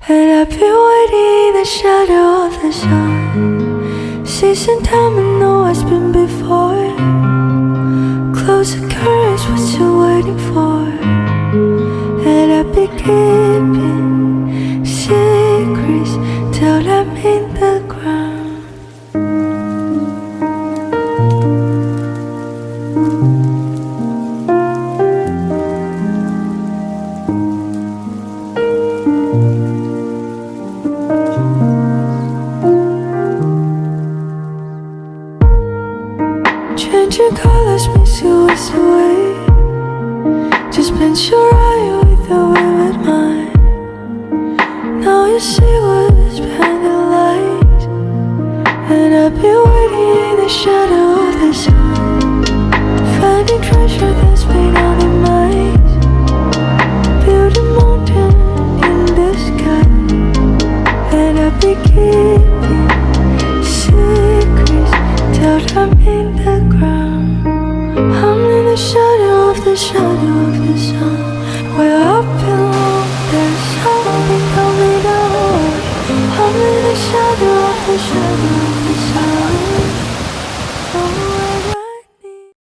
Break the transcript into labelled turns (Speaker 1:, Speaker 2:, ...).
Speaker 1: And I've been waiting in the shadow of the sun, seizing time and know what's been before. Close the curtains, what you waiting for? And I've been keeping secrets till I'm in the ground. Changing colors makes you waste away. Just bend your eye with the vivid mind. Now you see what is behind the light. And I've been waiting in the shadow of the sun, finding treasure that's been on the mind. Build a mountain in the sky. And I've been keeping secrets till I'm in the ground. I'm in the shadow of the sun, where I belong. There's something coming down. I'm in the shadow of the